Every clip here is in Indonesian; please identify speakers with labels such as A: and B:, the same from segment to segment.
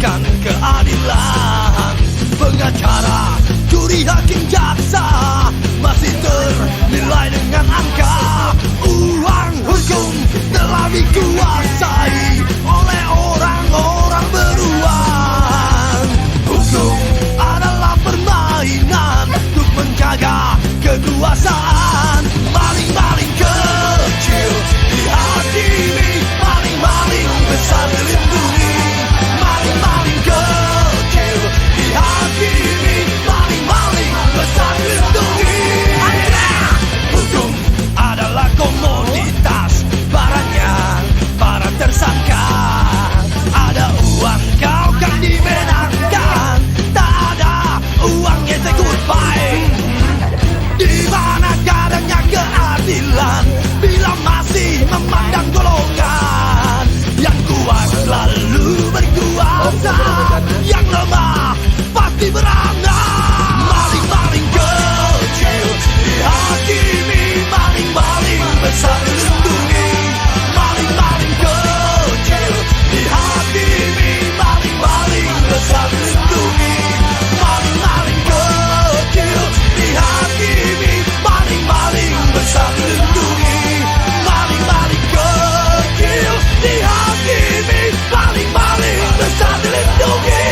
A: mencerminkan keadilan. Pengacara, juri, hakim, jaksa masih ternilai dengan angka. Uang hukum telah dikuasai oleh orang-orang beruang. Hukum adalah permainan untuk menjaga kekuasaan. Maling-maling kecil dihakimi, maling-maling besar dilindungi. Maling-maling kecil dihakimi, maling-maling besar dilindungi. Hukum adalah komoditas, barangnya para tersangka. Ada uang kau kan dimenangkan, tak ada uangnya say goodbye. Di mana adanya keadilan bila masih memandang golongan yang kuat selalu berkuasa, yang lemah pasti beranak. Maling-maling kecil dihakimi, maling-maling besar dilindungi. Maling-maling kecil dihakimi, maling-maling besar dilindungi. Maling-maling kecil dihakimi, maling-maling besar dilindungi. Maling-maling kecil dihakimi, maling-maling besar dilindungi.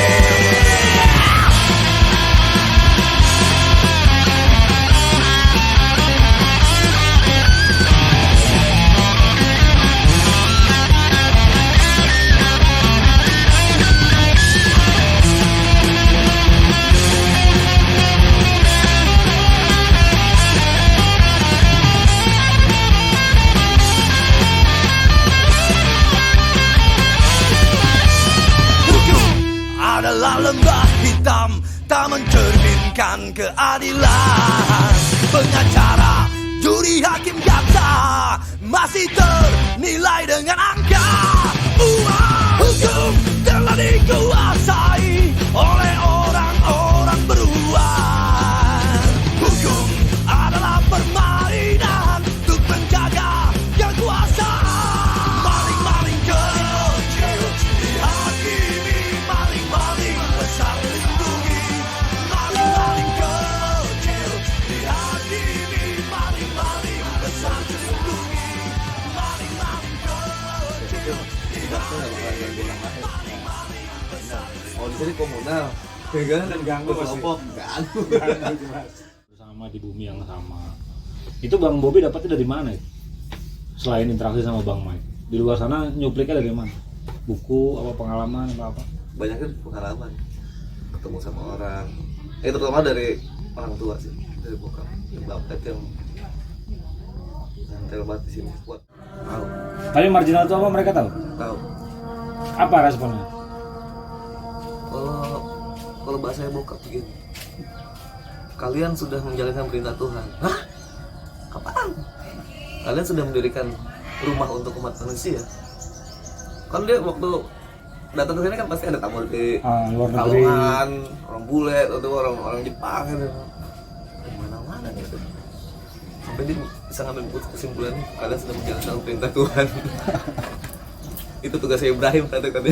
A: Adalah lembah hitam, tak mencerminkan keadilan. Pengacara, juri, hakim, jaksa masih ternilai dengan angka. Uang hukum telah dikuasai oleh orang-orang beruang. Hukum adalah permainan untuk menjaga kekuasaan. Maling-maling kecil dihakimi, maling-maling besar dilindungi. Maling-maling kecil dihakimi, maling-maling besar dilindungi. Maling-maling kecil dihakimi, maling-maling besar dilindungi.
B: Oh, jadi komunal. Pegangan dan ganggu kelompok. Ganggu.
C: Bersama di bumi yang sama. Itu Bang Bobi dapatnya dari mana ya? Selain interaksi sama Bang Mike. Di luar sana nyupliknya dari mana? Buku, apa pengalaman, apa?
B: Banyaknya pengalaman. Ketemu sama orang. Terutama dari orang tua sih. Dari bokap. Yang bapak yang terlibat di sini kuat. Tahu.
C: Tapi marginal itu apa mereka tahu?
B: Tahu.
C: Apa responnya?
B: Kalau bahasa bokap begini. Kalian sudah menjalankan perintah Tuhan. Hah? Apaan? Kalian sudah mendirikan rumah untuk umat manusia. Kan dia waktu datang ke sini kan pasti ada tamu dari
C: luar negeri,
B: Kalongan, orang bule atau orang Jepang gitu. Mana-mana gitu. Sampai dia bisa ngambil kesimpulan kalian sudah menjalankan perintah Tuhan. Itu tugasnya Ibrahim kata-kata.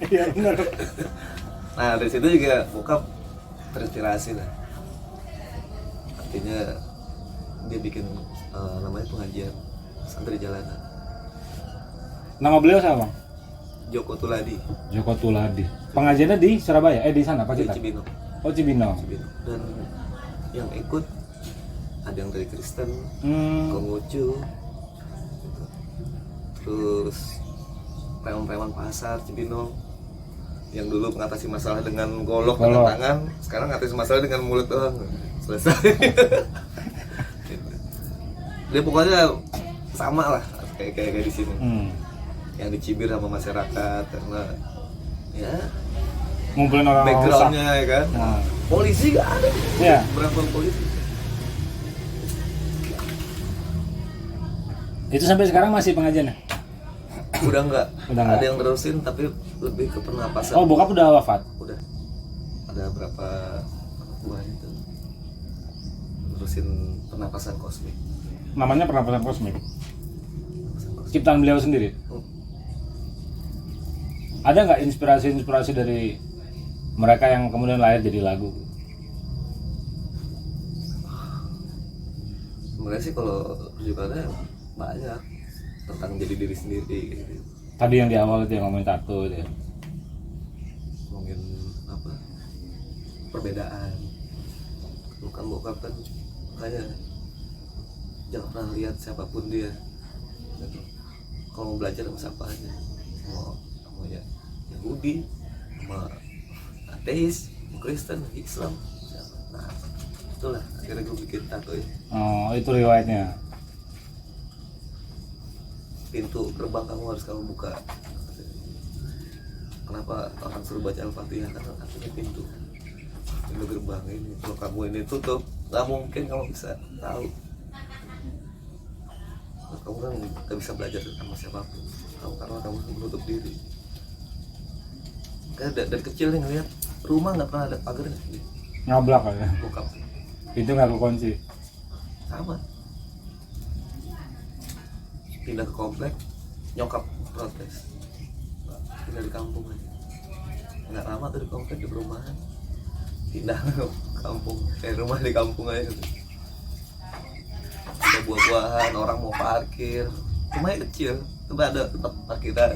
C: Iya benar.
B: Nah dari situ juga bokap terinspirasi lah. Artinya dia bikin namanya pengajian santri jalanan.
C: Nama beliau siapa?
B: Joko Tuladi.
C: Joko Tuladi. Pengajiannya di Surabaya? Di sana
B: Di
C: Pacitan?
B: Cibino.
C: Oh Cibino.
B: Dan yang ikut ada yang dari Kristen, Konghucu, gitu. Terus preman-preman pasar Cibino yang dulu mengatasi masalah dengan golok dengan tangan, sekarang mengatasi masalah dengan mulut doang. Selesai. Dia pokoknya sama lah kayak di sini. Yang dicibir sama masyarakat karena ya
C: ngumpulin orang
B: backgroundnya ya kan. Polisi gak ada.
C: Ya.
B: Berapa polisi?
C: Itu sampai sekarang masih pengajiannya?
B: Udah enggak.
C: Udah
B: Ada
C: enggak.
B: yang terusin tapi lebih ke pernapasan.
C: Oh, bokap udah wafat?
B: Udah. Ada berapa buah itu. Terusin pernapasan kosmik.
C: Namanya pernapasan kosmik. Ciptaan beliau sendiri? Ada nggak inspirasi dari mereka yang kemudian lahir jadi lagu?
B: Sebenarnya sih kalau rujukannya banyak tentang jadi diri sendiri gitu.
C: Tadi yang di awal itu yang ngomongin tato itu ya.
B: Ngomongin apa, perbedaan. Bukan bokap kan kayak jangan pernah lihat siapapun dia gitu. Kalau mau belajar sama siapa aja, mau ya Yahudi, sama ateis, mau Kristen, Islam, nah itulah akhirnya gue bikin tato itu.
C: Oh, itu riwayatnya.
B: Pintu gerbang kamu buka. Kenapa orang suruh baca Al-Fatihah? Karena artinya pintu gerbang ini. Kalau kamu ini tutup, nggak mungkin kamu bisa tahu. Kamu kan nggak bisa belajar sama siapapun. Karena kamu menutup diri. Kayak dari kecil nih ngeliat rumah nggak pernah ada pagarnya.
C: Ngablak ya.
B: Bokap
C: Itu nggak kekunci.
B: sama. Pindah ke komplek, nyokap protes. Tinggal di kampung aja. Nggak lama tuh di komplek, di perumahan. Pindah ke kampung, rumah di kampung aja gitu. Ada buah-buahan, orang mau parkir. Rumahnya kecil, tapi ada tempat parkiran.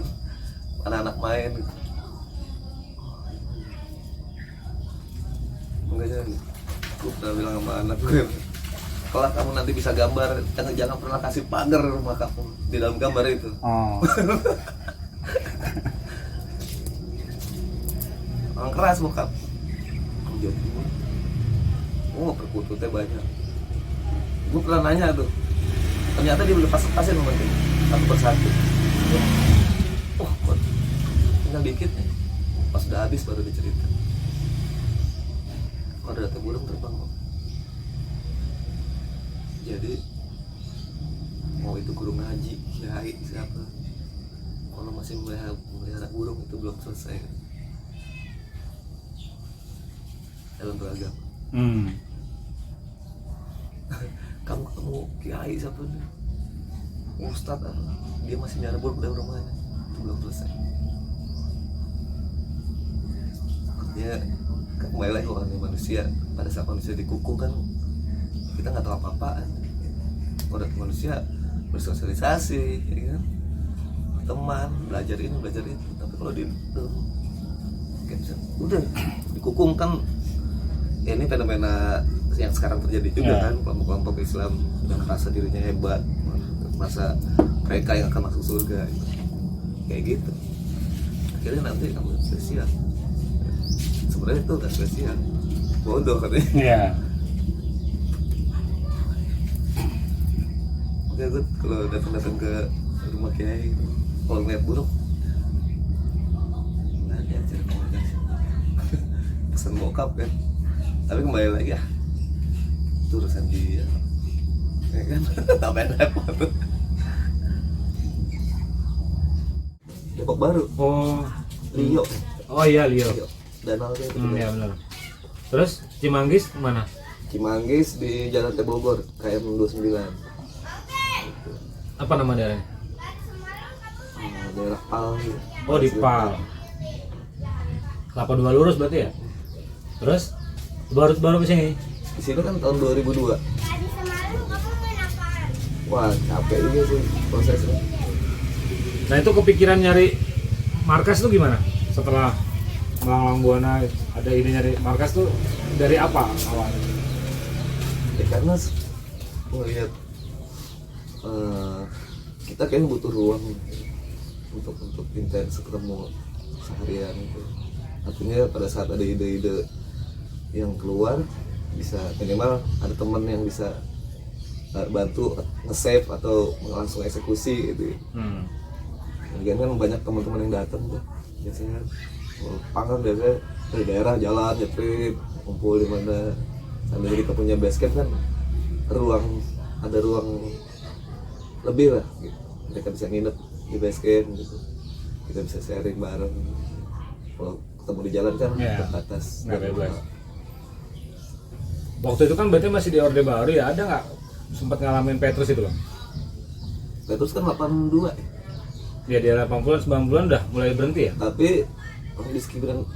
B: Anak-anak main gitu. Enggak jadi. Gue pernah bilang sama anak gue, kalau kamu nanti bisa gambar, jangan pernah kasih pagar rumah kamu di dalam gambar itu.
C: Oh.
B: Orang keras bokap. Oh, perkututnya banyak. Gue pernah nanya tuh, ternyata dia lepas-lepasin sama dia satu persatu. Oh, kok tinggal dikit nih. Pas udah habis baru dicerita. Oh, ada burung terbang kok. Jadi mau itu guru ngaji, kiai, siapa, kalau masih melihara burung itu belum selesai dalam beragama. kamu kiai siapa nih, ustadz apa, dia masih melihara burung dalam rumahnya, itu belum selesai. Artinya kembali lagi orangnya manusia. Pada saat manusia dikukung kan kita nggak tahu apa-apaan. Udah manusia bersosialisasi, ya kan? Teman, belajar ini, belajar itu. Tapi kalau di udah dikukung kan, ya ini fenomena yang sekarang terjadi juga kan, kelompok-kelompok Islam yang merasa dirinya hebat, merasa mereka yang akan masuk surga, kayak gitu. Akhirnya nanti kamu spesial. Sebenarnya itu nggak spesial, bodoh katanya.
C: Iya.
B: Oke, gue kalau datang ke rumah kiai, kalau ngeliat burung, nggak ada cara komunikasi. Pesan bokap kan, tapi kembali lagi ya, itu urusan dia, ya kan? Sampai repot. Depok Baru.
C: Oh.
B: Rio.
C: Oh iya, Leo.
B: Danau itu.
C: Iya benar. Terus Cimanggis mana?
B: Cimanggis di Jalan Teh Bogor, KM 29.
C: Apa nama daerahnya?
B: Daerah Pal.
C: Oh, di Pal. Kelapa Dua lurus berarti ya? Terus baru ke sini?
B: Di sini kan tahun 2002. Wah, capek juga sih prosesnya.
C: Nah, itu kepikiran nyari markas tuh gimana? Setelah Malang Buana ada ide nyari markas tuh dari apa awalnya?
B: Ya karena melihat kita kayaknya butuh ruang untuk intens ketemu seharian itu. Artinya pada saat ada ide-ide yang keluar, bisa minimal ada teman yang bisa bantu nge-save atau langsung eksekusi gitu. Lagian kan banyak teman-teman yang datang tuh biasanya. Panggang biasanya dari daerah jalan nyetrip, kumpul di mana. Sambil kita punya base camp kan ada ruang lebih lah gitu. Mereka bisa nginep di base camp gitu. Kita bisa sharing bareng. Kalau ketemu di jalan kan terbatas.
C: Waktu itu kan berarti masih di Orde Baru ya, ada nggak sempat ngalamin Petrus itu Bang?
B: Petrus kan 82 ya?
C: Ya di 80-an 90-an udah mulai berhenti ya.
B: Tapi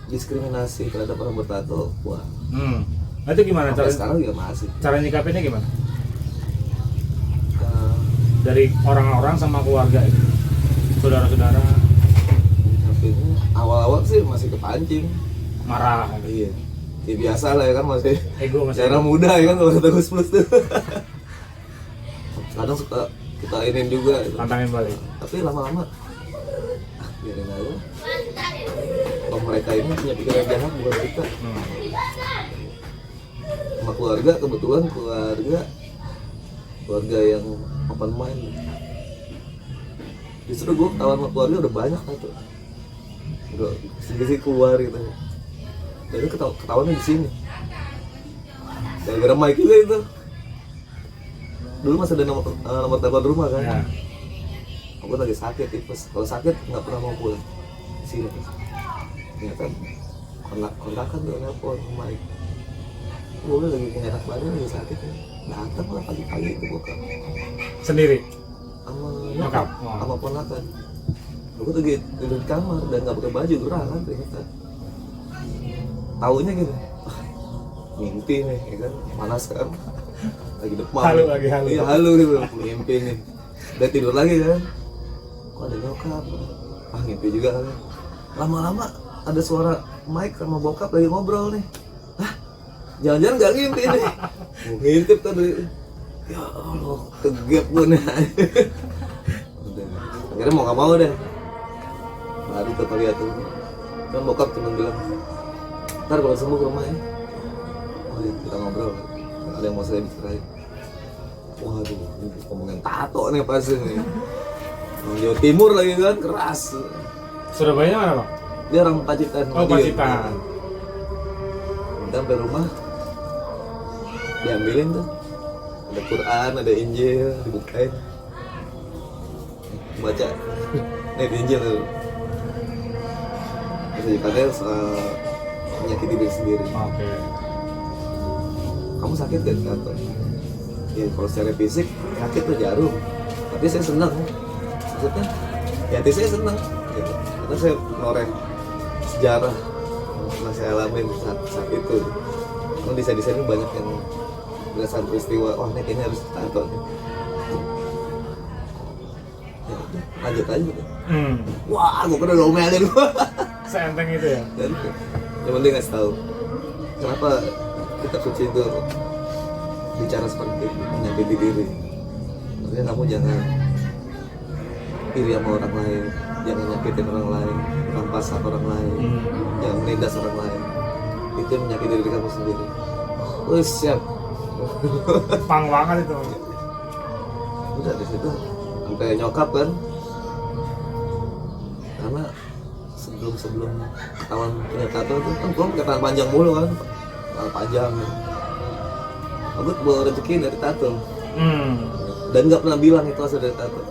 B: diskriminasi terhadap orang bertato, wah.
C: Nah, itu gimana
B: Sampai
C: cara
B: sekarang juga masih.
C: cara nyikapinnya gimana?
B: Eh,
C: Dari orang-orang sama keluarga itu, saudara-saudara
B: tapi ini awal-awal sih masih kepancing.
C: marah,
B: Iya. Ya biasa lah ya kan, masih
C: ego masih.
B: daerah muda ya kan, kalau kata Gus Plus tuh. Kadang suka kita inin juga gitu.
C: Tantangin balik.
B: Tapi lama-lama biarin aja. Kalau mereka ini punya pikiran jahat bukan kita. Sama keluarga, kebetulan keluarga yang open mind. Justru gue ketahuan sama keluarga udah banyak tuh, udah sedikit keluar gitu. Jadi ketahuannya di sini. Gara-gara mic juga itu. Dulu masih ada nomor telepon rumah kan.
C: Ya.
B: Aku lagi sakit tipes. Kalau sakit nggak pernah mau pulang di sini. Ternyata kontakan tuh telepon mic. Gue lagi nggak enak badan, lagi sakit ya. Datang lah pagi-pagi itu bokap.
C: Sendiri.
B: Sama
C: Nyokap?
B: sama ponakan. Aku tuh tidur di kamar dan nggak pakai baju, gerah kan ternyata. Taunya gitu, mimpi nih, ya kan, panas kan, lagi demam.
C: Lagi halu.
B: Iya halu gitu, mimpi nih. Udah tidur lagi kan, kok ada nyokap, ngimpi juga kan. Lama-lama ada suara Mike sama bokap lagi ngobrol nih. Jangan-jangan gak ngimpi nih. Mau ngintip tadi. Ya Allah, kegep gue nih. Udah, akhirnya mau gak mau deh. Baru tuh lihat tuh. Kan bokap cuma bilang, ntar kalau sembuh ke rumah ya. Oh iya, kita ngobrol. Ada yang mau saya bicarain. Waduh, ini ngomongin tato nih pasti nih. Orang Jawa Timur lagi kan, keras.
C: Surabaya mana bang?
B: Dia orang Pacitan.
C: Oh Pacitan.
B: Kita sampai rumah, diambilin tuh. Ada Quran, ada Injil, dibukain. Baca. Nih di Injil tuh. Terus katanya soal menyakiti diri sendiri.
C: Oke.
B: Kamu sakit gak tato? Ya kalau secara fisik sakit tuh jarum. Tapi saya senang. Maksudnya, ya hati saya senang. Gitu. Karena saya noreh sejarah yang pernah saya alamin saat itu. Karena desain-desain ini banyak yang berdasarkan peristiwa. Oh, ini kayaknya harus tato nih. Ya, udah, lanjut aja gitu. Wah, gue kena domelin gua.
C: Seenteng itu ya.
B: Dan yang penting ngasih tahu kenapa kitab suci itu bicara seperti itu, menyakiti diri. Maksudnya kamu jangan iri sama orang lain, jangan nyakitin orang lain, rampas hak orang lain, jangan menindas orang lain. Itu yang menyakiti diri kamu sendiri. Oh siap.
C: Pang banget itu.
B: Udah di situ sampai nyokap kan, karena sebelum ketahuan punya tato tuh kan gue ketahuan panjang mulu kan, panjang. Aku bawa rezeki dari tato. Dan nggak pernah bilang itu asal dari tato.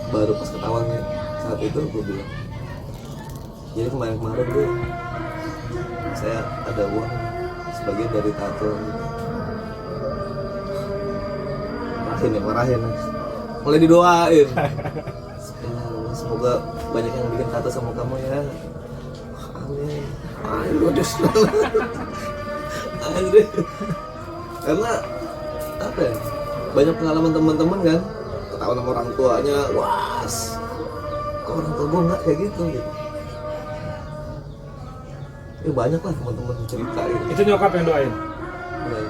B: Baru pas ketahuannya saat itu gue bilang. Jadi kemarin gue saya ada uang sebagian dari tato. Marahin. Mulai didoain. Semoga banyak yang bikin tato sama kamu ya. Amin. Aduh, Aduh. Karena apa ya? Banyak pengalaman teman-teman kan, ketahuan sama orang tuanya, was. Kok orang tua gue nggak kayak gitu. Ya banyak lah teman-teman cerita gitu.
C: Itu nyokap yang doain.
B: Nah,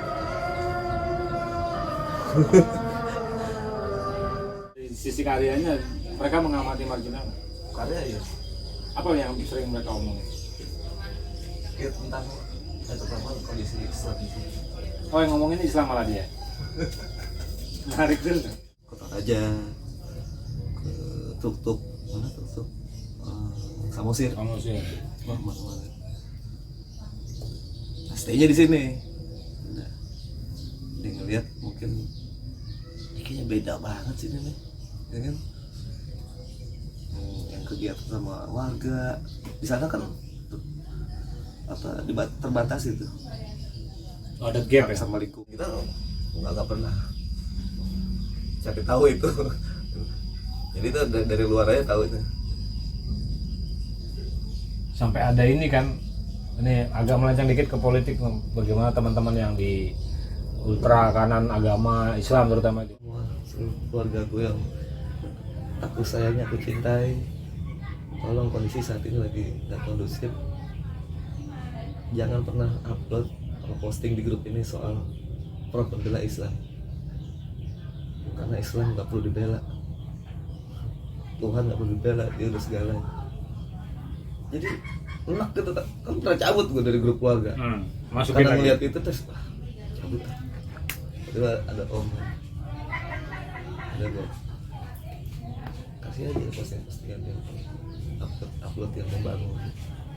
C: Di sisi karyanya mereka mengamati marginal.
B: karya ya.
C: Apa yang sering mereka omongin?
B: Ya tentang terutama kondisi Islam di sini.
C: Oh yang ngomongin Islam malah dia. Menarik juga.
B: Kota Raja, ke Tuk-Tuk, mana Tuk-Tuk? Samosir.
C: Kamu sih.
B: Wah, mana-mana. Nah, stay-nya di sini. Udah. Dia ngeliat mungkin ini kayaknya beda banget sih ini nih. Ya kan? Yang kegiatan sama warga. Di sana kan terbatas itu.
C: Oh, ada gap ya?
B: Sama lingkungan kita nggak pernah cari tahu itu. Jadi itu dari luar aja tahu itu.
C: Sampai ada ini kan, ini agak melenceng dikit ke politik, bagaimana teman-teman yang di ultra kanan agama Islam terutama itu.
B: Wah, seluruh keluarga gue yang aku sayangi, aku cintai, tolong kondisi saat ini lagi gak kondusif. Jangan pernah upload atau posting di grup ini soal pro pembela Islam, karena Islam gak perlu dibela, Tuhan gak perlu dibela, dia udah segalanya. Jadi enak gitu, kan pernah cabut gue dari grup keluarga
C: Masukin
B: karena
C: lagi.
B: ngeliat itu terus cabut. Itu ada om, ada gue kasih aja postingan yang upload yang membangun,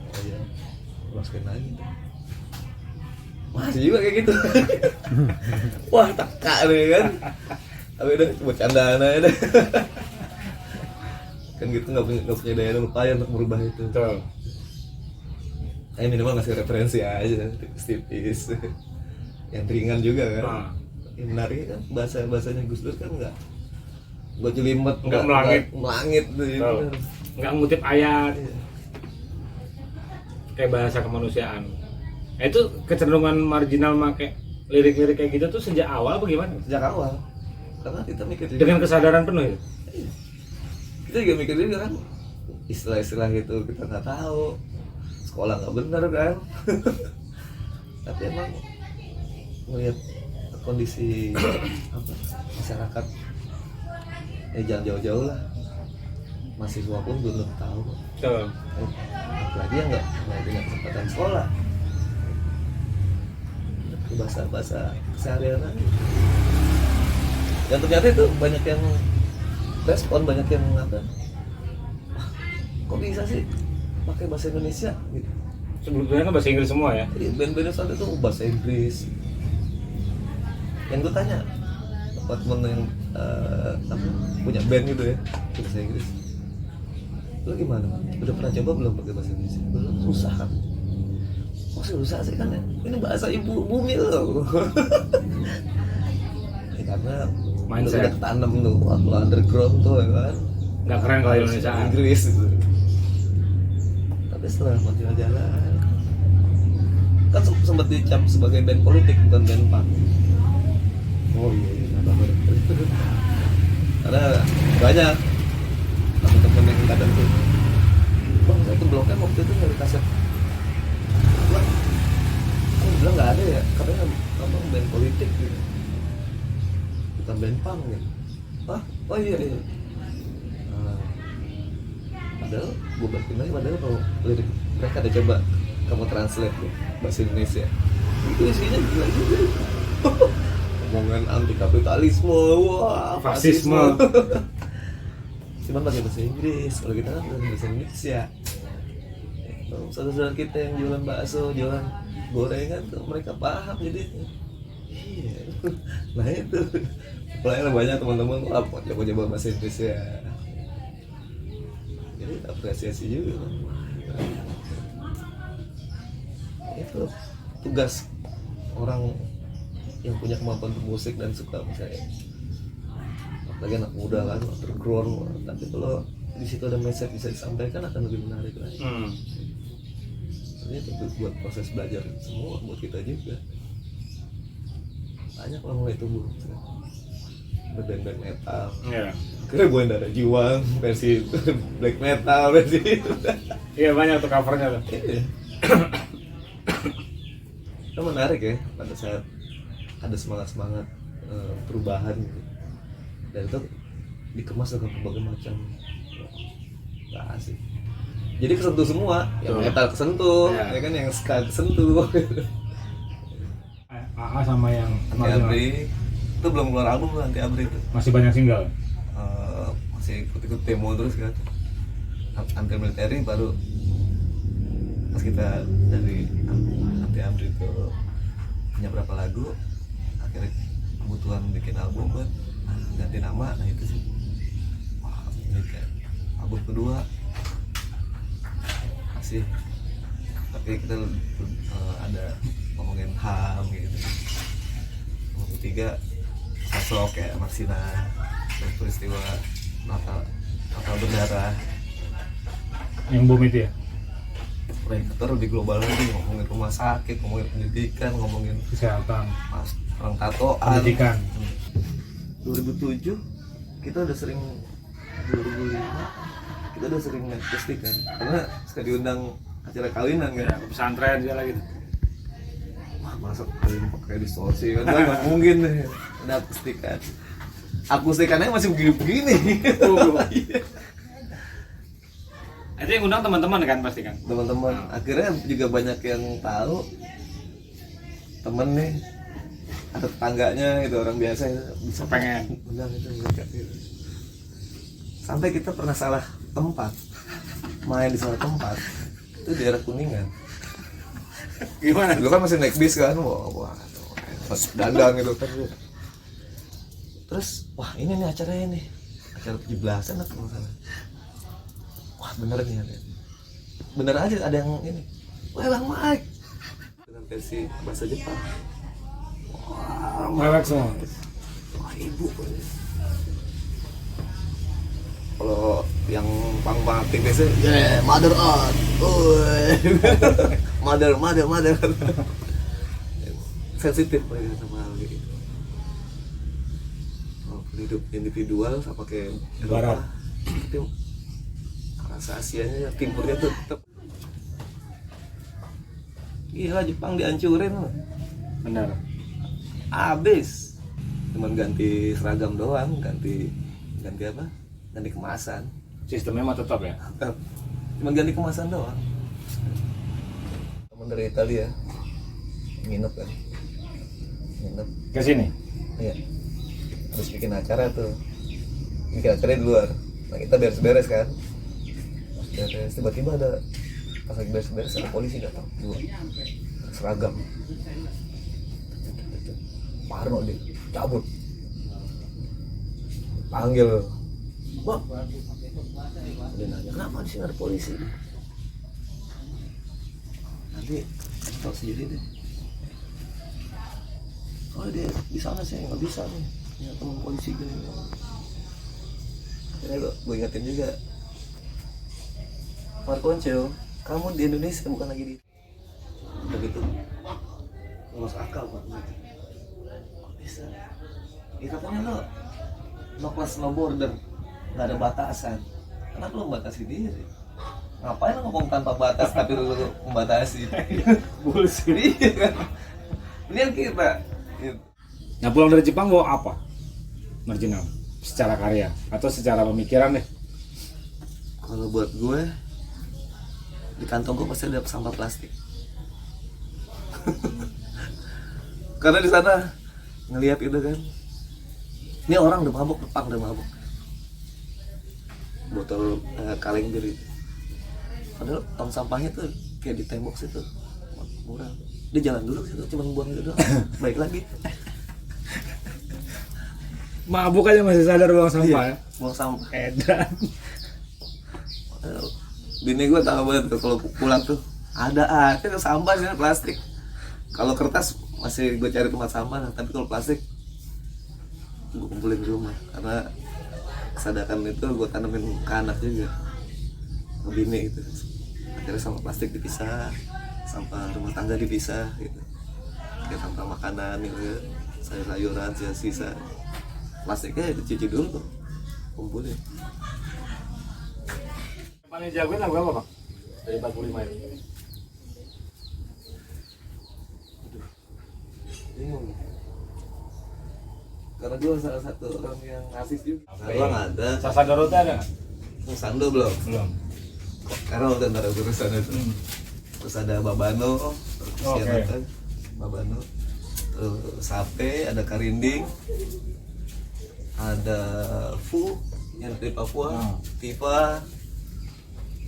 B: oh ya masukin lagi tuh. Masih juga kayak gitu. Wah teka nih kan, tapi udah buat candaan aja deh. Kan gitu nggak punya daya upaya untuk merubah itu.
C: Betul.
B: Minimal ngasih referensi aja tipis-tipis yang ringan juga kan. Yang menariknya kan bahasanya Gus Dur kan nggak jelimet,
C: nggak
B: melangit tuh.
C: Nggak ngutip ayat, kayak bahasa kemanusiaan. Itu kecenderungan marginal make lirik-lirik kayak gitu tuh sejak awal apa gimana?
B: Sejak awal, karena kita mikir juga,
C: Dengan kesadaran penuh ya?
B: kita juga mikir juga kan, istilah-istilah itu kita nggak tahu, sekolah nggak benar kan. Tapi emang melihat kondisi apa, masyarakat, jangan jauh-jauh lah, mahasiswa pun belum tahu.
C: Betul.
B: Apalagi yang nggak punya kesempatan sekolah, bahasa sehari-hari aja. Dan ternyata itu banyak yang respon, banyak yang apa, wah, kok bisa sih pakai bahasa Indonesia gitu.
C: Sebelumnya kan bahasa Inggris semua ya?
B: Band-band saat itu bahasa Inggris. Yang gue tanya teman yang punya band gitu ya, bahasa Inggris, lo gimana? Udah pernah coba belum pakai bahasa Indonesia? Belum, susah kan? Masih susah sih kan ya? Ini bahasa ibu bumi loh. Ya, karena
C: Mindset.
B: udah ketanam tuh waktu underground tuh ya kan.
C: Nggak keren kalau Indonesia.
B: Inggris gitu. Tapi setelah makin jalan, kan sempat dicap sebagai band politik bukan band punk. Oh iya, benar. Karena banyak teman-teman yang kadang tuh, bang saya tuh bloknya waktu itu nyari kaset. Aku bilang nggak ada ya, katanya abang band politik gitu, bukan band punk gitu. Oh iya. Padahal gue balikin lagi, padahal kalau lirik mereka ada coba kamu translate tuh bahasa Indonesia, itu isinya gila juga. Omongan anti kapitalisme, wah
C: Fasisme.
B: Cuman pakai bahasa Inggris, kalau kita kan pakai bahasa Indonesia. Saudara-saudara kita yang jualan bakso, jualan gorengan tuh mereka paham, jadi iya. Nah itu mulai banyak teman-teman coba bahasa Indonesia, jadi apresiasi juga. Itu tugas orang yang punya kemampuan bermusik dan suka misalnya, apalagi anak muda kan, underground, tapi kalau di situ ada message bisa disampaikan akan lebih menarik lagi. Ini tentu buat proses belajar semua, buat kita juga. Banyak orang mulai tumbuh band-band metal.
C: Iya.
B: Kira gue ada Juang versi black metal versi.
C: Iya banyak tuh covernya tuh.
B: Itu menarik ya pada saat ada semangat perubahan gitu. Dan itu dikemas dengan berbagai macam asik. Jadi kesentuh semua, yang metal kesentuh, ya kan, yang ska kesentuh.
C: AA sama yang
B: Anti Abri itu belum keluar album tuh, Anti Abri itu
C: masih banyak single.
B: masih ikut-ikut demo terus kan. Anti Military baru pas kita dari Anti Abri itu punya berapa lagu, akhirnya kebutuhan bikin album buat ganti nama. Nah itu sih, wah ini kayak album kedua masih, tapi kita ada ngomongin HAM gitu. Album ketiga sosok kayak Marsina, peristiwa Natal kapal berdarah.
C: Yang bom itu ya?
B: Predator lebih global lagi, ngomongin rumah sakit, ngomongin pendidikan, ngomongin
C: Kesehatan,
B: orang tatoan.
C: pendidikan.
B: 2007 kita udah sering, 2005 kita udah sering naik plastik kan, karena suka diundang acara kawinan kan.
C: Ya, ke pesantren dia lagi.
B: Wah, masa kalian pakai distorsi kan, nggak mungkin deh. Ada akustikan, akustikannya masih begini-begini.
C: Itu yang undang teman-teman kan pasti kan?
B: Teman-teman, akhirnya juga banyak yang tahu, temen nih atau tetangganya itu orang biasa bisa
C: Pengen.
B: undang itu mereka gitu. Sampai kita pernah salah tempat, main di salah tempat, itu daerah Kuningan.
C: Gimana?
B: Dulu kan masih naik bis kan, wah masuk dandang gitu kan. Terus wah ini nih acaranya nih, acara 17-an atau nggak salah. Wah bener nih ada, bener aja ada yang ini, wah Bang Mike dengan versi bahasa Jepang. Wah
C: Mewek semua.
B: wah ibu. Kalau yang pang aktif biasa, mother earth, mother, sensitif mereka sama hal gitu. Oh, hidup individual sama kayak
C: Barat.
B: Itu rasa Asianya, timurnya tuh tetap. Gila Jepang dihancurin loh.
C: Benar.
B: Abis. Cuman ganti seragam doang, ganti apa? Ganti kemasan.
C: Sistemnya mah tetap ya.
B: Cuman ganti kemasan doang. Temen dari Italia nginep kan. Nginep.
C: Ke sini.
B: Iya. Terus bikin acara tuh. Bikin acara di luar. Nah, kita beres-beres kan. Beres, tiba-tiba ada pas lagi beres-beres ada polisi datang dua seragam. Parno dia cabut, panggil, Bang, dia nanya kenapa di sini ada polisi? Nanti tahu sendiri deh. Oh dia di sana sih nggak bisa nih, ya teman polisi gini. Ya gue ingetin juga. Markonco, kamu di Indonesia bukan lagi di begitu nggak masuk akal Pak. Kok bisa? Ya katanya no class no border, nggak ada batasan. Kenapa lo membatasi diri? Ngapain lo ngomong tanpa batas tapi lo membatasi? Bullshit kan? Ini yang kita.
C: Nah pulang dari Jepang bawa apa? Marginal, secara karya atau secara pemikiran deh?
B: Kalau buat gue di kantong gue pasti ada sampah plastik. Karena di sana ngelihat itu kan, ini orang udah mabuk, Jepang udah mabuk, botol kaleng bir itu. Padahal tong sampahnya tuh kayak di tembok situ, murah. Dia jalan dulu situ, cuma buang itu doang, baik lagi.
C: Mabuk aja masih sadar buang sampah ya?
B: Buang sampah.
C: Edan.
B: Bini gue tahu banget tuh kalau pulang tuh ada tuh sampah sih plastik. Kalau kertas masih gue cari tempat sampah, tapi kalau plastik gue kumpulin di rumah karena kesadaran itu gue tanamin ke anak juga, ke bini gitu. Akhirnya sampah plastik dipisah, sampah rumah tangga dipisah gitu. Kayak sampah makanan gitu, sayur-sayuran sisa-sisa. Plastiknya dicuci dulu tuh, kumpulin.
C: Paling jagoin lagu apa Pak? Dari 45 itu?
B: Bingung. Karena gue salah satu orang yang ngasih juga. Abang ada.
C: Sasa Dorota ada nggak?
B: Sando belum?
C: Belum.
B: Karena udah ntar urusan itu. Terus ada Babano, terus
C: Oke.
B: Babano, terus Sape, ada Karinding, ada Fu yang dari Papua, Tifa.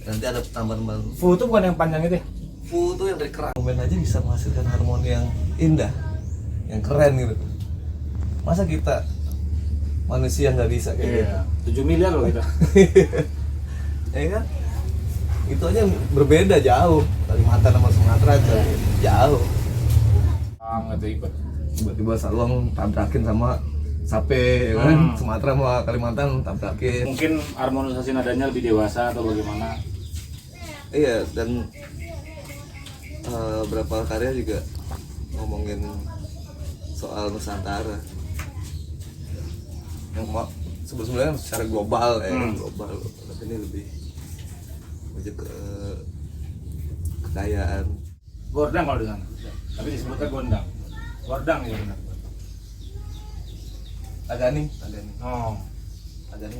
B: Nanti ada teman-teman.
C: Fu itu bukan yang panjang itu ya?
B: Fu tuh yang dari kerak. Band aja bisa menghasilkan harmoni yang indah, yang keren gitu. Masa kita manusia nggak bisa kayak gitu?
C: 7 miliar loh kita.
B: Ya kan? Itu aja berbeda jauh. Kalimantan sama Sumatera jauh.
C: Nggak ikut.
B: Tiba-tiba Saluang tabrakin sama Sape ya kan, Sumatera sama Kalimantan tabrakin.
C: Mungkin harmonisasi nadanya lebih dewasa atau bagaimana?
B: Iya, dan beberapa karya juga ngomongin soal Nusantara yang sebelumnya secara global ya, global, tapi ini lebih menuju ke kekayaan.
C: Gordang kalau di sana, tapi disebutnya gondang. Gordang ya benar.
B: Agani.
C: Oh,
B: Agani.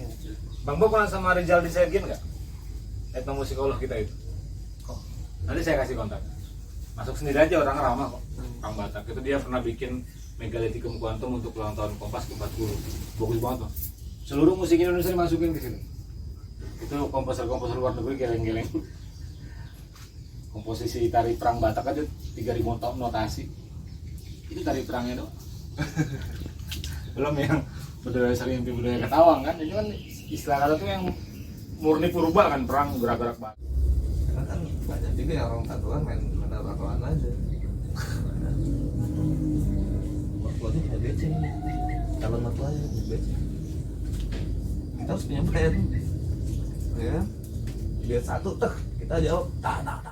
C: Bang Bob pernah sama Rizal di Sergin nggak? Etnomusikolog kita itu. Oh, nanti saya kasih kontak. Masuk sendiri aja, orang ramah kok. Kang Batak itu dia pernah bikin Megalithicum Quantum untuk ulang tahun Kompas ke-40. Bagus banget loh. Seluruh musik Indonesia dimasukin ke sini. Itu komposer-komposer luar negeri geleng-geleng. Komposisi tari perang Batak aja 3.000 notasi. Itu tari perangnya doang. Belum yang budaya Serimpi, budaya Ketawang kan. Ini kan istilah kata tuh yang murni purba kan, perang gerak-gerak banget.
B: Karena kan banyak juga yang orang tatuan main tatuan aja. Mertuanya punya BC, calon mertuanya punya BC. Kita harus punya brand, ya. Biar satu, kita jawab tak.